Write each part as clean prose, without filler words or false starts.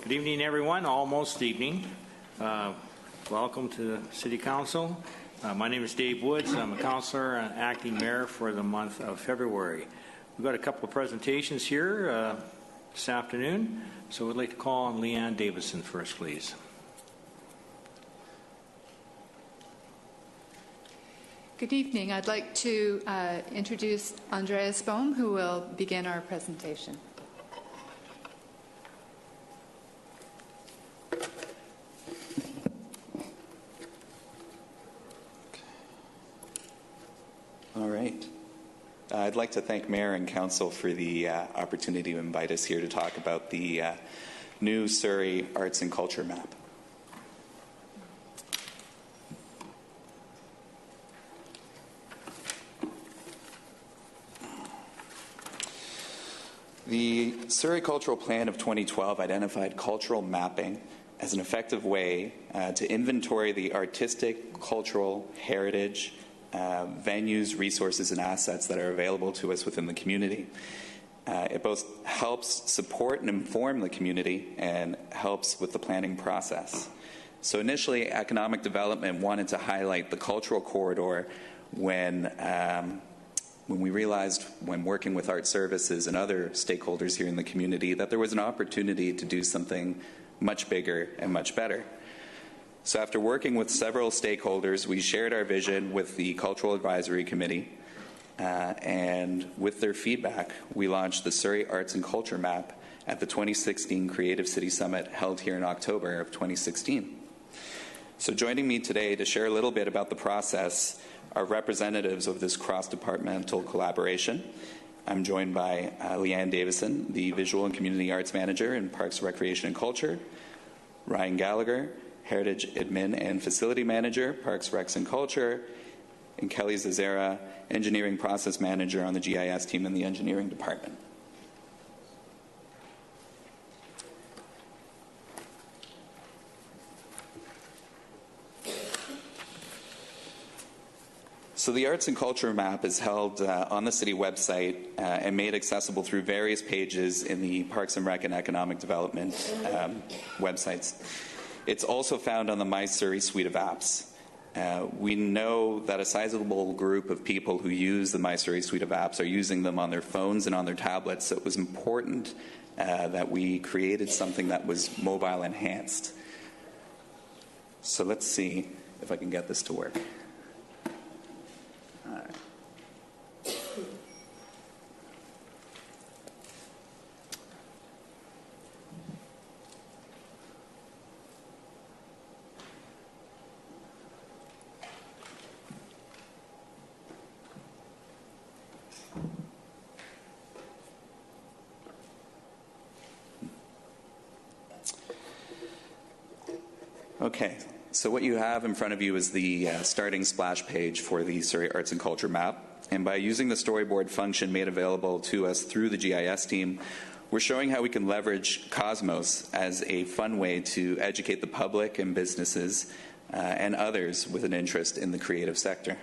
Good evening, everyone. Almost evening. Welcome to the City Council. My name is Dave Woods. I'm a councillor and acting mayor for the month of February. We've got a couple of presentations here this afternoon, so we'd like to call on Leanne Davison first, please. Good evening. I'd like to introduce Andreas Bohm, who will begin our presentation. All right. I'd like to thank Mayor and Council for the opportunity to invite us here to talk about the new Surrey Arts and Culture Map. The Surrey Cultural Plan of 2012 identified cultural mapping as an effective way to inventory the artistic, cultural, heritage, venues, resources, and assets that are available to us within the community. It both helps support and inform the community and helps with the planning process. So initially, economic development wanted to highlight the cultural corridor when we realized, when working with art services and other stakeholders here in the community, that there was an opportunity to do something much bigger and much better. So after working with several stakeholders, we shared our vision with the Cultural Advisory Committee, and with their feedback, we launched the Surrey Arts and Culture Map at the 2016 Creative City Summit held here in October of 2016. So joining me today to share a little bit about the process are representatives of this cross-departmental collaboration. I'm joined by Leanne Davison, the Visual and Community Arts Manager in Parks, Recreation and Culture, Ryan Gallagher, Heritage Admin and Facility Manager, Parks, Recs and Culture, and Kelly Zazera, Engineering Process Manager on the GIS team in the Engineering Department. So the Arts and Culture Map is held on the City website and made accessible through various pages in the Parks and Rec and Economic Development websites. It's also found on the My Surrey suite of apps. We know that a sizable group of people who use the My Surrey suite of apps are using them on their phones and on their tablets, so it was important that we created something that was mobile enhanced. So let's see if I can get this to work. All right. Okay, so what you have in front of you is the starting splash page for the Surrey Arts and Culture Map. And by using the storyboard function made available to us through the GIS team, we're showing how we can leverage Cosmos as a fun way to educate the public and businesses and others with an interest in the creative sector.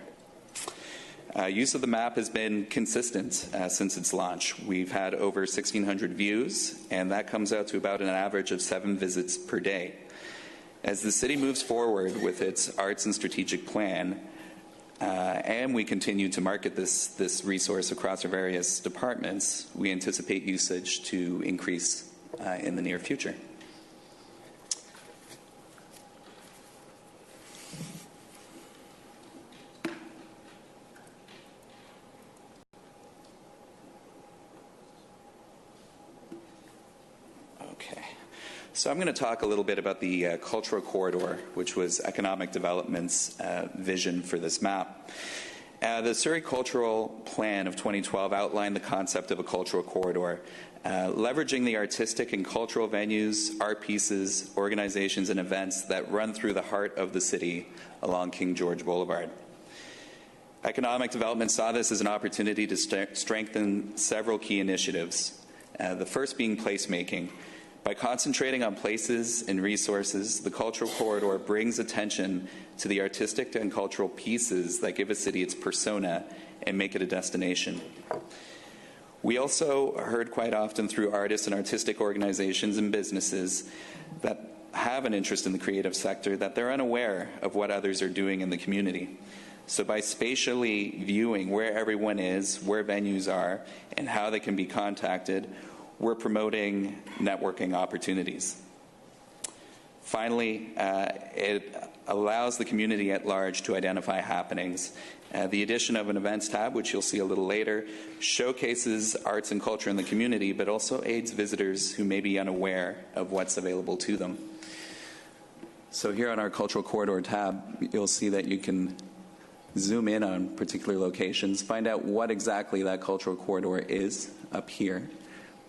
Use of the map has been consistent since its launch. We've had over 1,600 views, and that comes out to about an average of 7 visits per day. As the city moves forward with its arts and strategic plan, and we continue to market this resource across our various departments, we anticipate usage to increase in the near future. So I'm going to talk a little bit about the cultural corridor, which was economic development's vision for this map. The Surrey Cultural Plan of 2012 outlined the concept of a cultural corridor, leveraging the artistic and cultural venues, art pieces, organizations, and events that run through the heart of the city along King George Boulevard. Economic development saw this as an opportunity to strengthen several key initiatives, the first being placemaking. By concentrating on places and resources, the cultural corridor brings attention to the artistic and cultural pieces that give a city its persona and make it a destination. We also heard quite often through artists and artistic organizations and businesses that have an interest in the creative sector that they're unaware of what others are doing in the community. So by spatially viewing where everyone is, where venues are, and how they can be contacted, we're promoting networking opportunities. Finally, it allows the community at large to identify happenings. The addition of an events tab, which you'll see a little later, showcases arts and culture in the community, but also aids visitors who may be unaware of what's available to them. So here on our Cultural Corridor tab, you'll see that you can zoom in on particular locations, find out what exactly that cultural corridor is up here,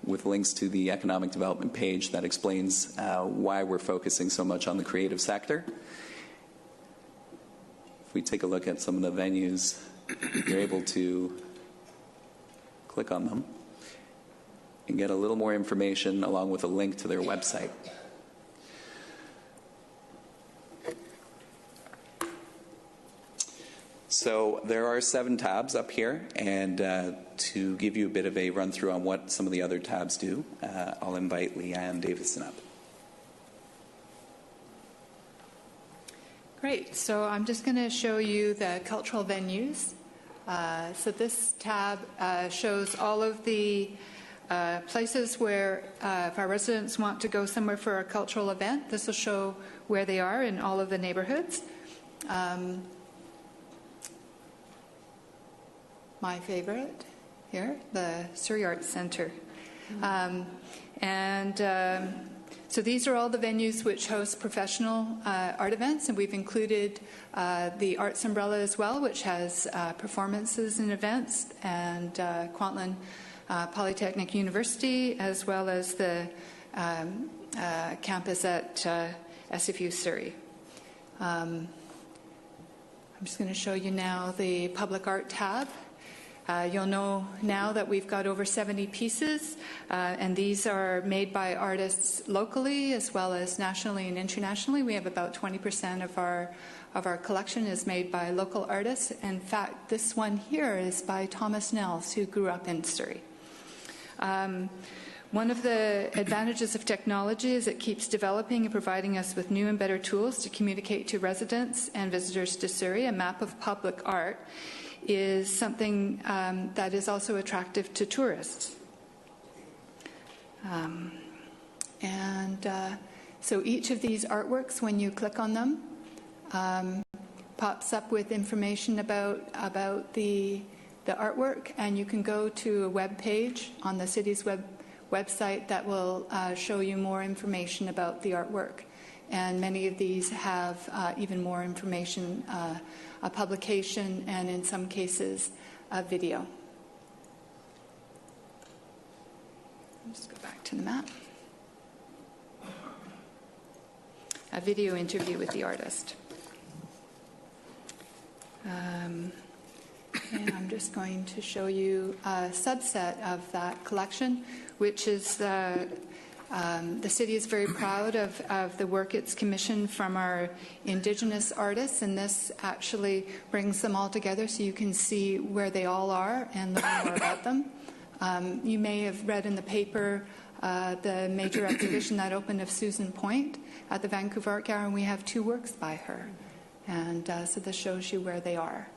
with links to the economic development page that explains why we're focusing so much on the creative sector. If we take a look at some of the venues, you're able to click on them and get a little more information along with a link to their website. So there are 7 tabs up here, and to give you a bit of a run through on what some of the other tabs do, I'll invite Leanne Davison up. Great. So I'm just going to show you the cultural venues. So this tab shows all of the places where if our residents want to go somewhere for a cultural event, this will show where they are in all of the neighborhoods. My favorite here, the Surrey Arts Centre. So these are all the venues which host professional art events, and we've included the Arts Umbrella as well, which has performances and events, and Kwantlen Polytechnic University, as well as the campus at SFU Surrey. I'm just going to show you now the Public Art tab. You'll know now that we've got over 70 pieces, and these are made by artists locally as well as nationally and internationally. We have about 20% of our collection is made by local artists. In fact, this one here is by Thomas Nels, who grew up in Surrey. One of the advantages of technology is it keeps developing and providing us with new and better tools to communicate to residents and visitors to Surrey. A map of public art is something that is also attractive to tourists. So each of these artworks, when you click on them, pops up with information about the artwork, and you can go to a web page on the city's website that will show you more information about the artwork. And many of these have even more information, a publication, and in some cases, a video. Let's go back to the map. A video interview with the artist. And I'm just going to show you a subset of that collection, which is the city is very proud of the work it's commissioned from our Indigenous artists, and this actually brings them all together so you can see where they all are and learn more about them. You may have read in the paper the major exhibition that opened of Susan Point at the Vancouver Art Gallery, and we have 2 works by her. And so this shows you where they are.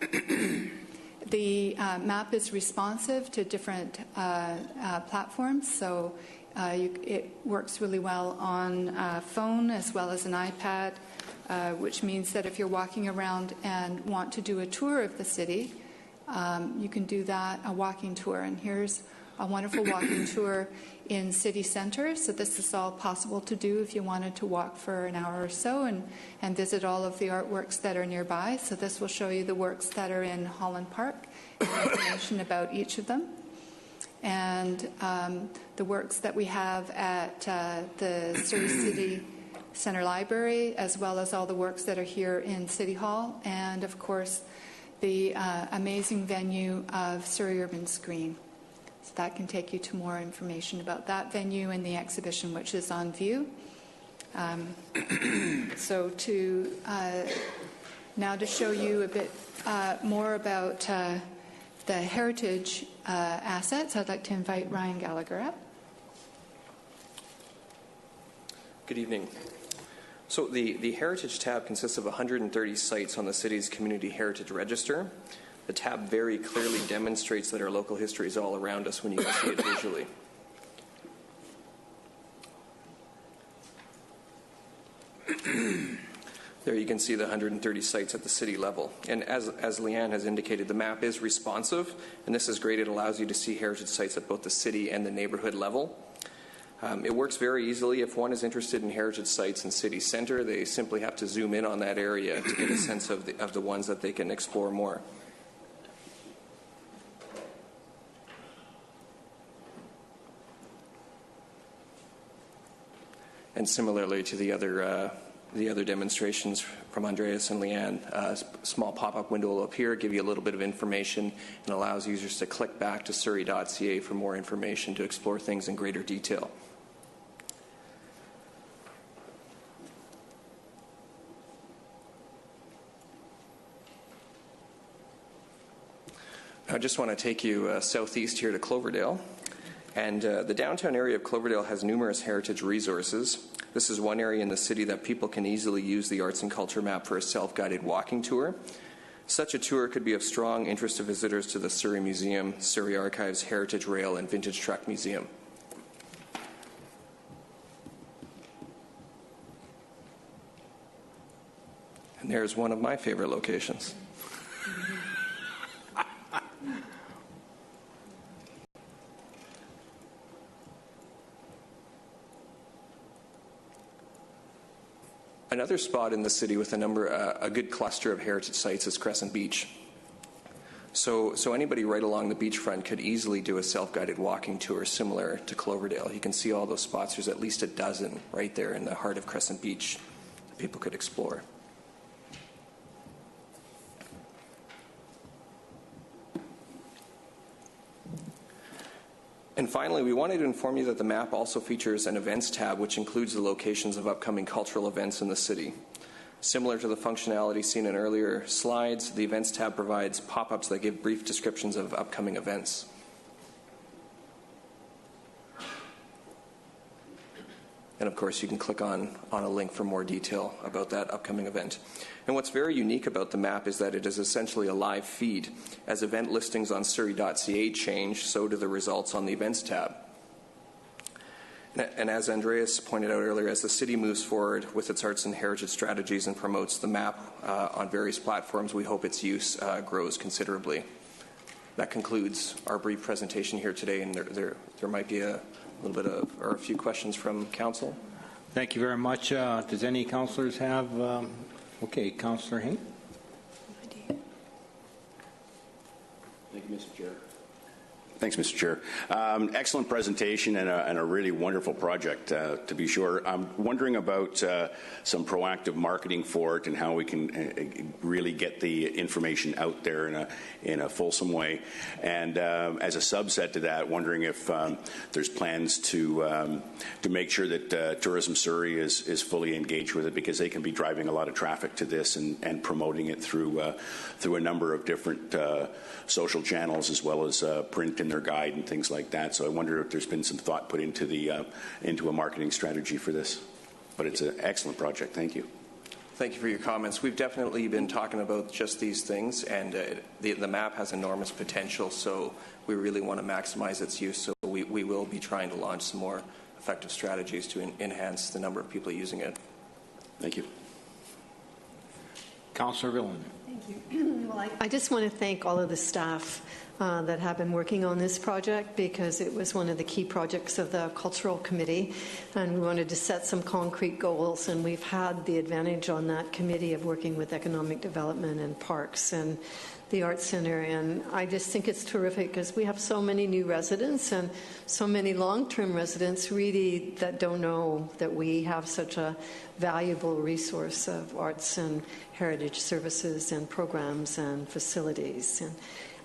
The map is responsive to different platforms, so it works really well on a phone as well as an iPad, which means that if you're walking around and want to do a tour of the city, you can do that, a walking tour. And here's a wonderful walking tour in city centre. So this is all possible to do if you wanted to walk for an hour or so and visit all of the artworks that are nearby. So this will show you the works that are in Holland Park and information about each of them. And the works that we have at the Surrey City Centre Library, as well as all the works that are here in City Hall, and of course the amazing venue of Surrey Urban Screen. So that can take you to more information about that venue and the exhibition which is on view. So now to show you a bit more about the heritage assets. I'd like to invite Ryan Gallagher up. Good evening. So the Heritage tab consists of 130 sites on the city's Community Heritage Register. The tab very clearly demonstrates that our local history is all around us when you can see it visually. There you can see the 130 sites at the city level. And as Leanne has indicated, the map is responsive, and this is great. It allows you to see heritage sites at both the city and the neighborhood level. It works very easily. If one is interested in heritage sites in city center, they simply have to zoom in on that area to get a sense of the ones that they can explore more. And similarly to the other demonstrations from Andreas and Leanne, a small pop-up window will appear, give you a little bit of information, and allows users to click back to surrey.ca for more information to explore things in greater detail. I just want to take you southeast here to Cloverdale. And the downtown area of Cloverdale has numerous heritage resources. This is one area in the city that people can easily use the Arts and Culture map for a self-guided walking tour. Such a tour could be of strong interest to visitors to the Surrey Museum, Surrey Archives, Heritage Rail, and Vintage Truck Museum. And there's one of my favorite locations. Another spot in the city with a good cluster of heritage sites is Crescent Beach. So anybody right along the beachfront could easily do a self-guided walking tour similar to Cloverdale. You can see all those spots. There's at least a dozen right there in the heart of Crescent Beach that people could explore. And finally, we wanted to inform you that the map also features an events tab, which includes the locations of upcoming cultural events in the city. Similar to the functionality seen in earlier slides, the events tab provides pop-ups that give brief descriptions of upcoming events. And of course, you can click on a link for more detail about that upcoming event. And what's very unique about the map is that it is essentially a live feed. As event listings on surrey.ca change, so do the results on the events tab. And as Andreas pointed out earlier, as the city moves forward with its arts and heritage strategies and promotes the map on various platforms, we hope its use grows considerably. That concludes our brief presentation here today, and there might be a little bit of, or a few questions from council. Thank you very much. Does any councillors have? Okay, Councillor Hain. Thank you, Mr. Chair. Thanks, Mr. Chair. Excellent presentation and a really wonderful project, to be sure. I'm wondering about some proactive marketing for it and how we can really get the information out there in a fulsome way. And as a subset to that, wondering if there's plans to make sure that Tourism Surrey is fully engaged with it, because they can be driving a lot of traffic to this and promoting it through a number of different social channels, as well as print in their guide and things like that. So I wonder if there's been some thought put into a marketing strategy for this. But it's an excellent project. Thank you. Thank you for your comments. We've definitely been talking about just these things, and the map has enormous potential, so we really want to maximize its use. So we will be trying to launch some more effective strategies to enhance the number of people using it. Thank you. Councillor Villan. Thank you. Well, I just want to thank all of the staff that have been working on this project, because it was one of the key projects of the Cultural Committee, and we wanted to set some concrete goals, and we've had the advantage on that committee of working with economic development and parks and the Arts Centre, and I just think it's terrific because we have so many new residents and so many long-term residents really that don't know that we have such a valuable resource of arts and heritage services and programs and facilities. And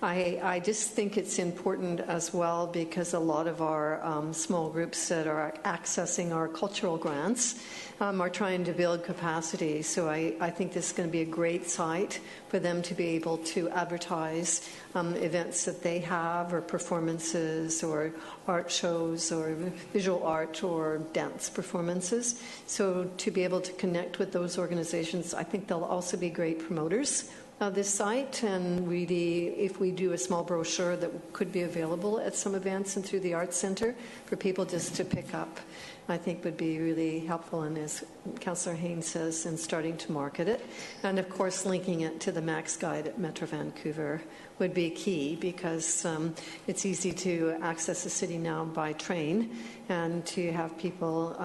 I just think it's important as well because a lot of our small groups that are accessing our cultural grants are trying to build capacity. So I think this is going to be a great site for them to be able to advertise events that they have, or performances, or art shows, or visual art, or dance performances. So to be able to connect with those organizations, I think they'll also be great promoters of this site. And really, if we do a small brochure that could be available at some events and through the Arts Centre for people just to pick up, I think would be really helpful, and as Councillor Haynes says, in starting to market it. And of course, linking it to the Max Guide at Metro Vancouver would be key, because it's easy to access the city now by train, and to have people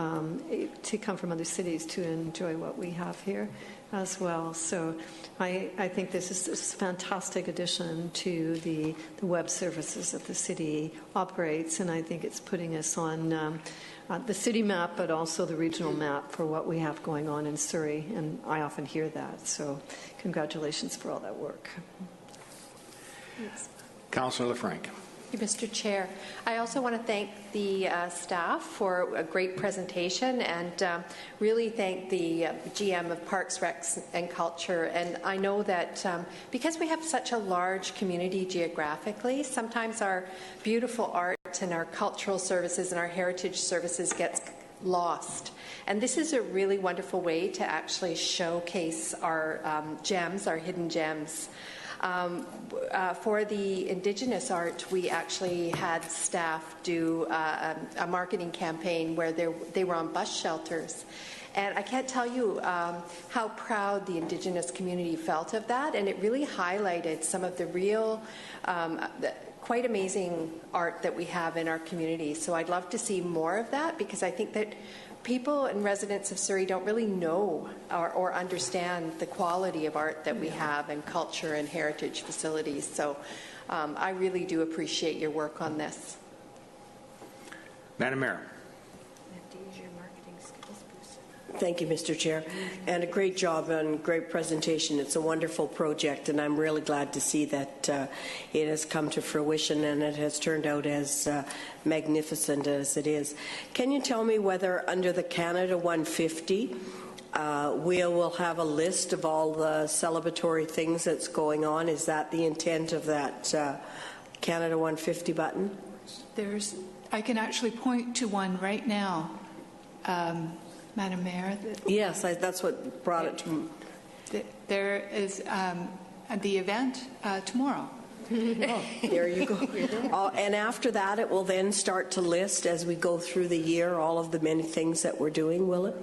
to come from other cities to enjoy what we have here as well. So I think this is a fantastic addition to the web services that the city operates, and I think it's putting us on the city map, but also the regional map for what we have going on in Surrey, and I often hear that. So congratulations for all that work. Yes. Councillor LaFranc. Thank you, Mr. Chair. I also want to thank the staff for a great presentation, and really thank the GM of Parks, Recs and Culture. And I know that because we have such a large community geographically, sometimes our beautiful art and our cultural services and our heritage services gets lost. And this is a really wonderful way to actually showcase our gems, our hidden gems. For the Indigenous art, we actually had staff do a marketing campaign where they were on bus shelters. And I can't tell you how proud the Indigenous community felt of that, and it really highlighted some of the real, quite amazing art that we have in our community. So I'd love to see more of that, because I think that people and residents of Surrey don't really know or understand the quality of art that we have, and culture and heritage facilities. So I really do appreciate your work on this. Madam Mayor. Thank you, Mr. Chair, and a great job and great presentation. It's a wonderful project, and I'm really glad to see that it has come to fruition and it has turned out as magnificent as it is. Can you tell me whether under the Canada 150 we will have a list of all the celebratory things that's going on? Is that the intent of that Canada 150 button? I can actually point to one right now. Madam Mayor? Yes, that's what brought it to me. There is the event tomorrow. There you go. And after that, it will then start to list as we go through the year all of the many things that we're doing, will it?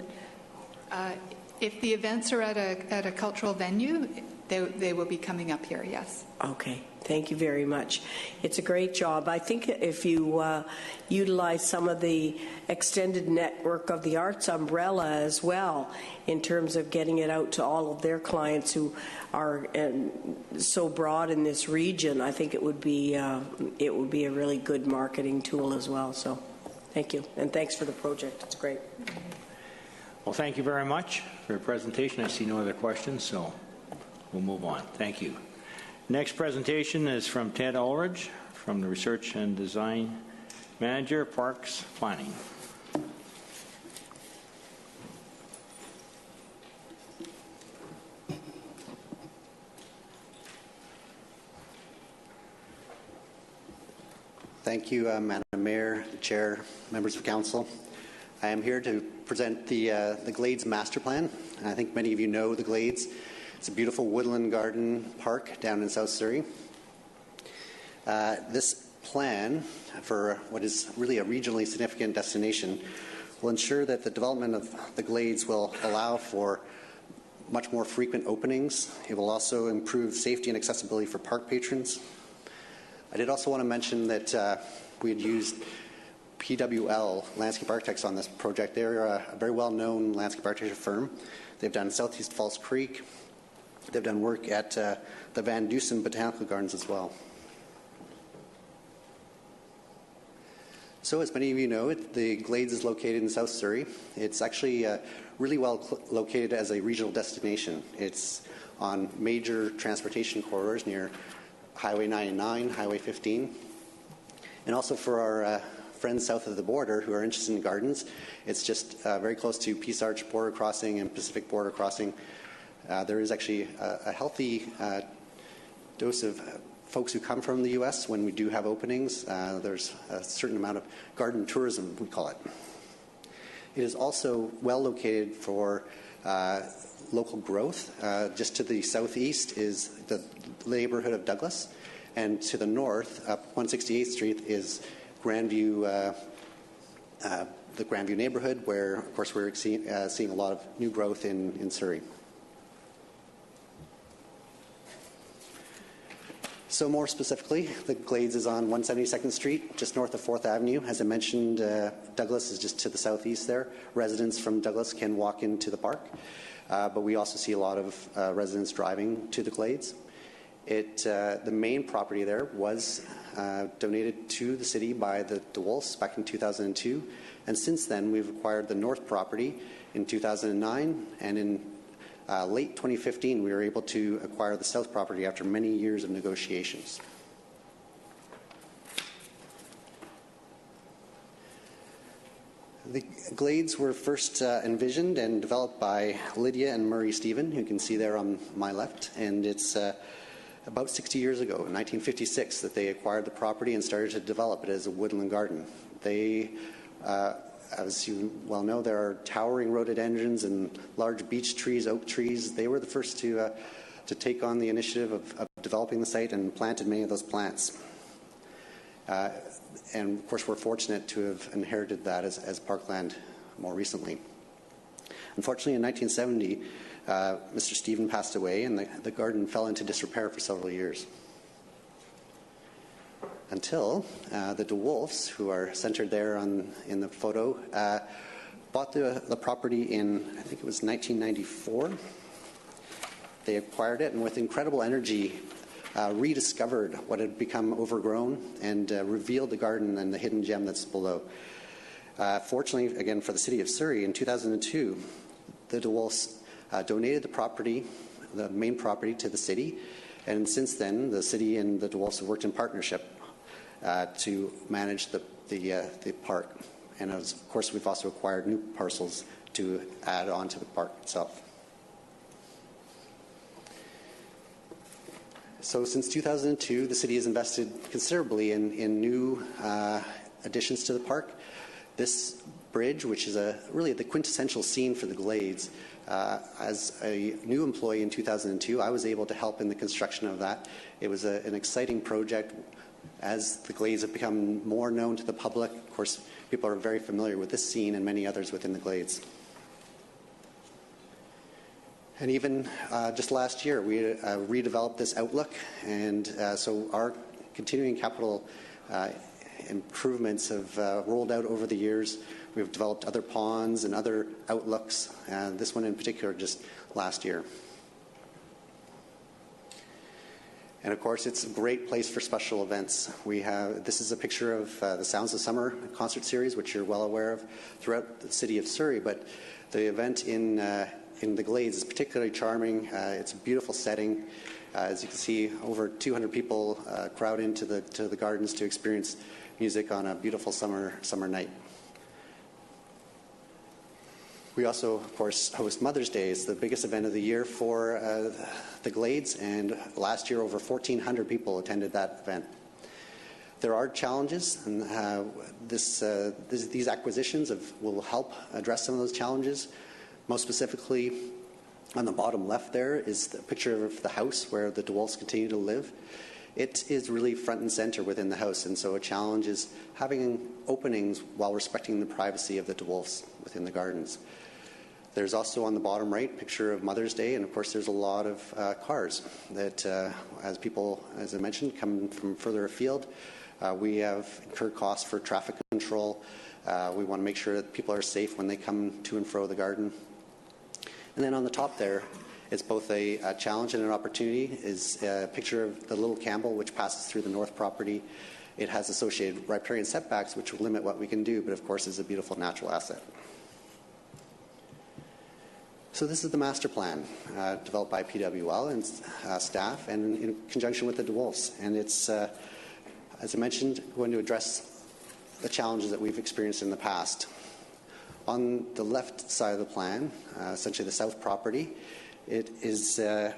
If the events are at a cultural venue, they will be coming up here, yes. Okay. Thank you very much. It's a great job. I think if you utilize some of the extended network of the arts umbrella as well, in terms of getting it out to all of their clients who are so broad in this region, I think it would be a really good marketing tool as well. So thank you, and thanks for the project. It's great. Well, thank you very much for your presentation. I see no other questions, so we'll move on. Thank you. Next presentation is from Ted Ulrich, from the Research and Design Manager, Parks Planning. Thank you, Madam Mayor, Chair, members of Council. I am here to present the Glades Master Plan. I think many of you know the Glades. It's a beautiful woodland garden park down in South Surrey. This plan for what is really a regionally significant destination will ensure that the development of the Glades will allow for much more frequent openings. It will also improve safety and accessibility for park patrons. I did also want to mention that we had used PWL Landscape Architects on this project. They're a very well-known landscape architecture firm. They've done Southeast Falls Creek. They've done work at the Van Dusen Botanical Gardens as well. So as many of you know, the Glades is located in South Surrey. It's actually really well located as a regional destination. It's on major transportation corridors near Highway 99, Highway 15. And also for our friends south of the border who are interested in gardens, it's just very close to Peace Arch border crossing and Pacific border crossing. There is actually a healthy dose of folks who come from the U.S. when we do have openings. There's a certain amount of garden tourism, we call it. It is also well located for local growth. Just to the southeast is the neighborhood of Douglas, and to the north, up 168th Street, is Grandview, the Grandview neighborhood, where, of course, we're seeing a lot of new growth in Surrey. So more specifically, the Glades is on 172nd Street, just north of 4th Avenue. As I mentioned, Douglas is just to the southeast there. Residents from Douglas can walk into the park, but we also see a lot of residents driving to the Glades. The main property there was donated to the city by the DeWolfs back in 2002, and since then we've acquired the north property in 2009, and in late 2015 we were able to acquire the south property after many years of negotiations. The Glades were first envisioned and developed by Lydia and Murray Stephen, who you can see there on my left, and it's about 60 years ago, in 1956, that they acquired the property and started to develop it as a woodland garden. They, as you well know, there are towering rhododendrons and large beech trees, oak trees. They were the first to take on the initiative of developing the site and planted many of those plants. And of course, we're fortunate to have inherited that as parkland more recently. Unfortunately, in 1970, Mr. Stephen passed away, and the garden fell into disrepair for several years. Until the DeWolfs, who are centered there in the photo, bought the property in, I think it was 1994. They acquired it, and with incredible energy, rediscovered what had become overgrown and revealed the garden and the hidden gem that's below. Fortunately, again, for the city of Surrey, in 2002, the DeWolfs donated the property, the main property, to the city, and since then, the city and the DeWolfs have worked in partnership to manage the park. And of course, we've also acquired new parcels to add on to the park itself. So since 2002, the city has invested considerably in new additions to the park. This bridge, which is really the quintessential scene for the Glades, as a new employee in 2002, I was able to help in the construction of that. It was an exciting project. As the Glades have become more known to the public, of course, people are very familiar with this scene and many others within the Glades. And even just last year, we redeveloped this outlook, and so our continuing capital improvements have rolled out over the years. We've developed other ponds and other outlooks, and this one in particular just last year. And of course, it's a great place for special events. This is a picture of the Sounds of Summer concert series, which you're well aware of throughout the city of Surrey, but the event in the Glades is particularly charming. It's a beautiful setting. As you can see, over 200 people crowd into the gardens to experience music on a beautiful summer night. We also, of course, host Mother's Day. It's the biggest event of the year for the Glades, and last year over 1,400 people attended that event. There are challenges, and these acquisitions will help address some of those challenges. Most specifically, on the bottom left there is the picture of the house where the DeWolfs continue to live. It is really front and center within the house, and so a challenge is having openings while respecting the privacy of the DeWolfs within the gardens. There's also on the bottom right a picture of Mother's Day, and of course there's a lot of cars that, as people, as I mentioned, come from further afield. We have incurred costs for traffic control. We want to make sure that people are safe when they come to and fro the garden. And then on the top there, it's both a challenge and an opportunity, is a picture of the Little Campbell, which passes through the north property. It has associated riparian setbacks, which will limit what we can do, but of course is a beautiful natural asset. So this is the master plan developed by PWL and staff, and in conjunction with the DeWolfs. And it's, as I mentioned, going to address the challenges that we've experienced in the past. On the left side of the plan, essentially the south property, it is where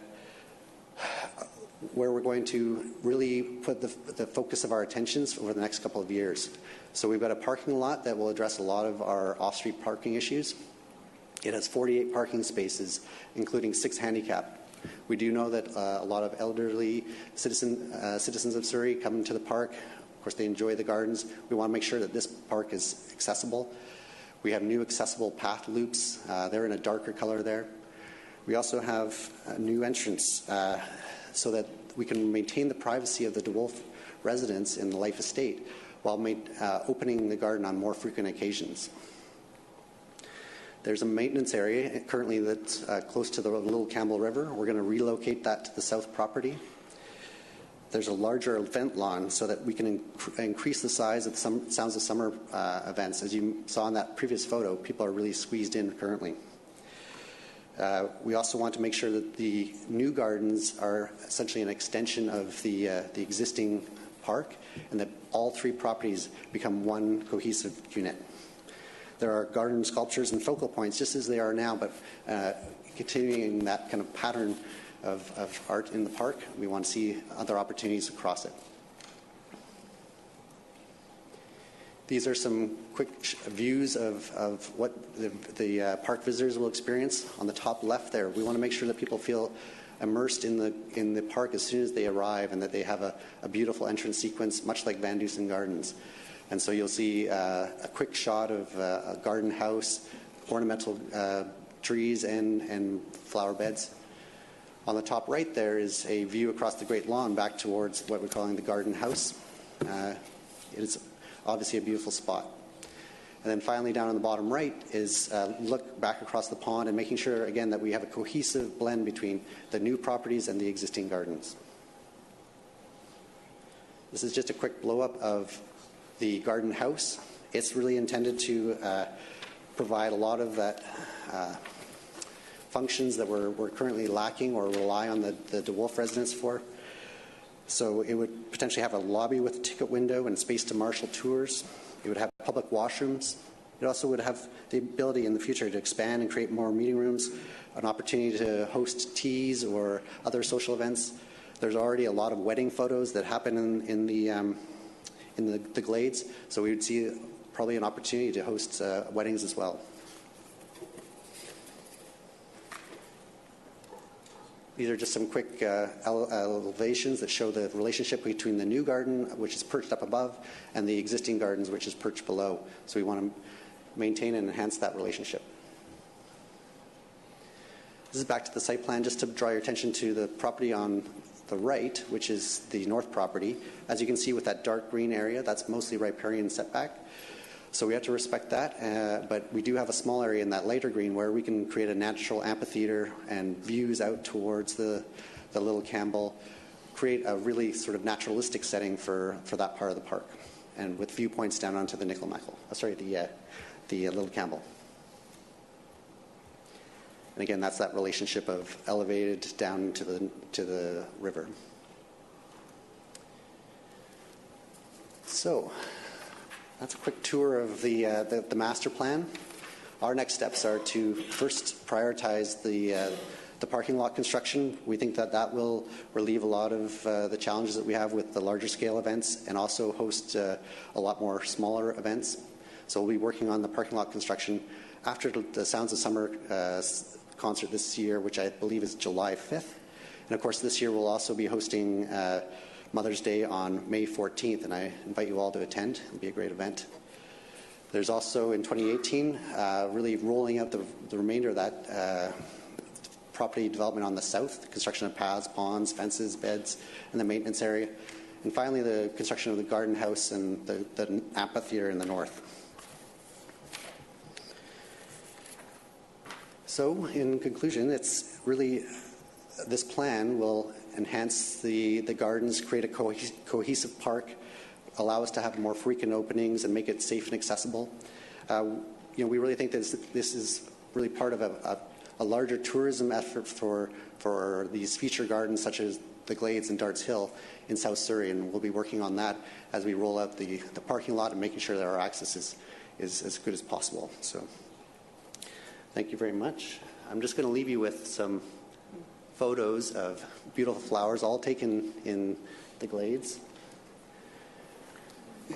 we're going to really put the focus of our attentions over the next couple of years. So we've got a parking lot that will address a lot of our off-street parking issues. It has 48 parking spaces, including 6 handicap. We do know that a lot of elderly citizens of Surrey come into the park. Of course, they enjoy the gardens. We want to make sure that this park is accessible. We have new accessible path loops. They're in a darker color there. We also have a new entrance so that we can maintain the privacy of the DeWolf residents in the Life Estate while opening the garden on more frequent occasions. There's a maintenance area currently that's close to the Little Campbell River. We're going to relocate that to the south property. There's a larger event lawn so that we can increase the size of the Sounds of Summer events. As you saw in that previous photo, people are really squeezed in currently. We also want to make sure that the new gardens are essentially an extension of the existing park, and that all 3 properties become one cohesive unit. There are garden sculptures and focal points just as they are now, but continuing that kind of pattern of art in the park, we want to see other opportunities across it. These are some quick views of what the park visitors will experience. On the top left there, we want to make sure that people feel immersed in the park as soon as they arrive, and that they have a beautiful entrance sequence, much like Van Dusen Gardens. And so you'll see a quick shot of a garden house, ornamental trees and flower beds. On the top right there is a view across the Great Lawn back towards what we're calling the garden house. It is obviously a beautiful spot. And then finally down on the bottom right is look back across the pond and making sure again that we have a cohesive blend between the new properties and the existing gardens. This is just a quick blow-up of the garden house. It's really intended to provide a lot of that functions that we're currently lacking or rely on the DeWolf residents for. So it would potentially have a lobby with a ticket window and space to marshal tours. It would have public washrooms. It also would have the ability in the future to expand and create more meeting rooms, an opportunity to host teas or other social events. There's already a lot of wedding photos that happen in the glades, so we would see probably an opportunity to host weddings as well. These are just some quick elevations that show the relationship between the new garden, which is perched up above, and the existing gardens, which is perched below. So we want to maintain and enhance that relationship. This is back to the site plan, just to draw your attention to the property on the right, which is the north property. As you can see with that dark green area, that's mostly riparian setback. So we have to respect that, but we do have a small area in that lighter green where we can create a natural amphitheater and views out towards the Little Campbell, create a really sort of naturalistic setting for that part of the park, and with viewpoints down onto the the Little Campbell. And again, that's that relationship of elevated down to the river. So that's a quick tour of the master plan. Our next steps are to first prioritize the parking lot construction. We think that will relieve a lot of the challenges that we have with the larger scale events, and also host a lot more smaller events. So we'll be working on the parking lot construction after the Sounds of Summer concert this year, which I believe is July 5th. And of course this year we'll also be hosting Mother's Day on May 14th, and I invite you all to attend. It'll be a great event. There's also in 2018 really rolling out the remainder of that property development on the south, the construction of paths, ponds, fences, beds, and the maintenance area. And finally, the construction of the garden house and the amphitheater in the north. So, in conclusion, it's really, this plan will enhance the gardens, create a cohesive park, allow us to have more frequent openings, and make it safe and accessible. We really think this is really part of a larger tourism effort for these feature gardens such as the Glades and Darts Hill in South Surrey, and we'll be working on that as we roll out the parking lot and making sure that our access is as good as possible. So thank you very much. I'm just going to leave you with some photos of beautiful flowers, all taken in the Glades.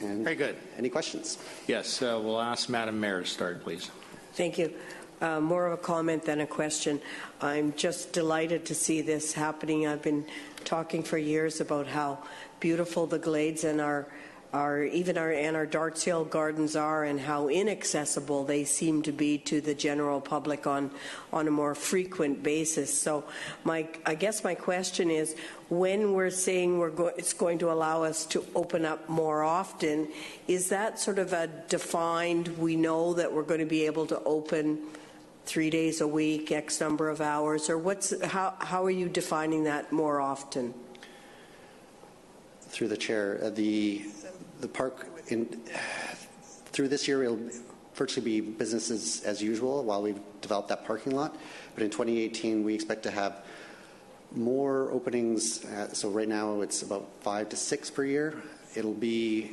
And very good. Any questions? Yes, we'll ask Madam Mayor to start, please. Thank you. More of a comment than a question. I'm just delighted to see this happening. I've been talking for years about how beautiful the Glades and our Darts Hill gardens are, and how inaccessible they seem to be to the general public on a more frequent basis. So I guess my question is, when we're saying it's going to allow us to open up more often, is that sort of a defined, we know that we're going to be able to open 3 days a week, X number of hours, or how are you defining that more often? Through the chair, the park through this year will virtually be business as usual while we develop that parking lot. But in 2018, we expect to have more openings. So right now it's about 5 to 6 per year. It'll be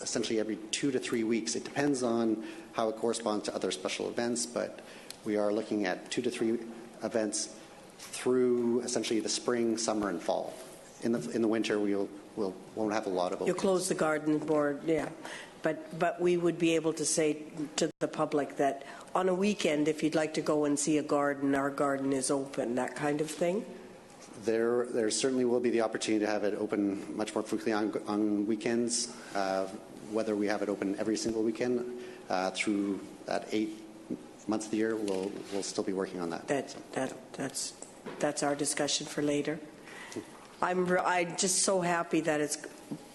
essentially every 2 to 3 weeks. It depends on how it corresponds to other special events, but we are looking at 2 to 3 events through essentially the spring, summer, and fall. In the winter, we won't have a lot of openings. You'll close the garden board, yeah. But we would be able to say to the public that on a weekend, if you'd like to go and see a garden, our garden is open, that kind of thing? There certainly will be the opportunity to have it open much more frequently on weekends. Whether we have it open every single weekend through that 8 months of the year, we'll still be working on that. That's our discussion for later. I'm just so happy that it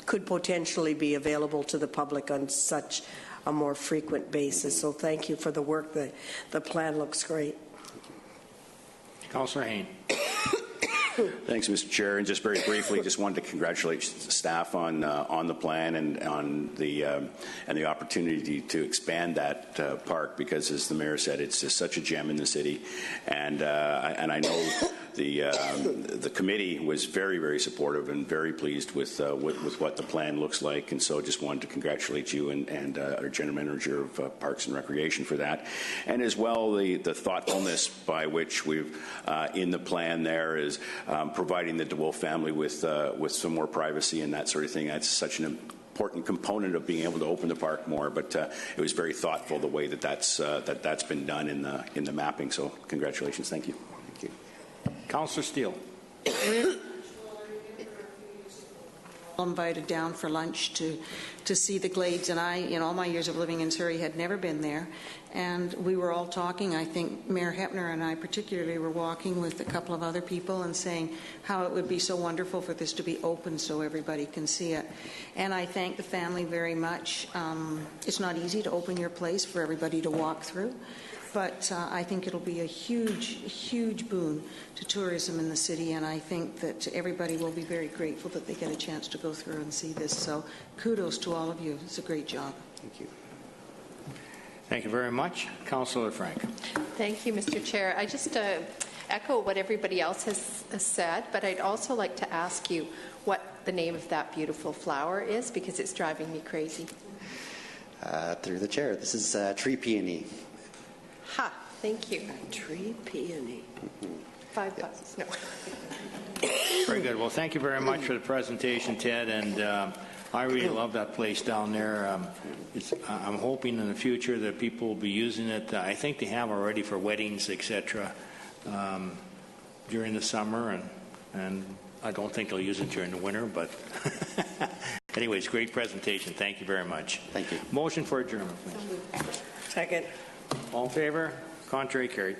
could potentially be available to the public on such a more frequent basis. So thank you for the work. The plan looks great. Councillor Hain. Thanks, Mr. Chair. And just very briefly, just wanted to congratulate staff on the plan and on the opportunity to expand that park, because, as the mayor said, it's just such a gem in the city, and I know the committee was very, very supportive and very pleased with what the plan looks like, and so just wanted to congratulate you and our general manager of Parks and Recreation for that, and as well the thoughtfulness by which we've in the plan there is providing the DeWolf family with some more privacy and that sort of thing. That's such an important component of being able to open the park more, but it was very thoughtful the way that's been done in the mapping. So congratulations, thank you. Thank you. Councillor Steele. Invited down for lunch to see the Glades, and I, in all my years of living in Surrey, had never been there. And we were all talking, I think Mayor Hepner and I particularly were walking with a couple of other people and saying how it would be so wonderful for this to be open so everybody can see it. And I thank the family very much. It's not easy to open your place for everybody to walk through, but I think it'll be a huge, huge boon to tourism in the city, and I think that everybody will be very grateful that they get a chance to go through and see this. So kudos to all of you. It's a great job. Thank you. Thank you very much. Councillor Frank. Thank you, Mr. Chair. I just echo what everybody else has said, but I'd also like to ask you what the name of that beautiful flower is, because it's driving me crazy. Through the chair, this is tree peony. Ha, thank you. A tree peony. $5. No. Very good. Well, thank you very much for the presentation, Ted, and I really love that place down there. I'm hoping in the future that people will be using it. I think they have already for weddings, etc., during the summer, and I don't think they'll use it during the winter, but anyways, great presentation. Thank you very much. Thank you. Motion for adjournment, please. Second. All in favor? Contrary, carried.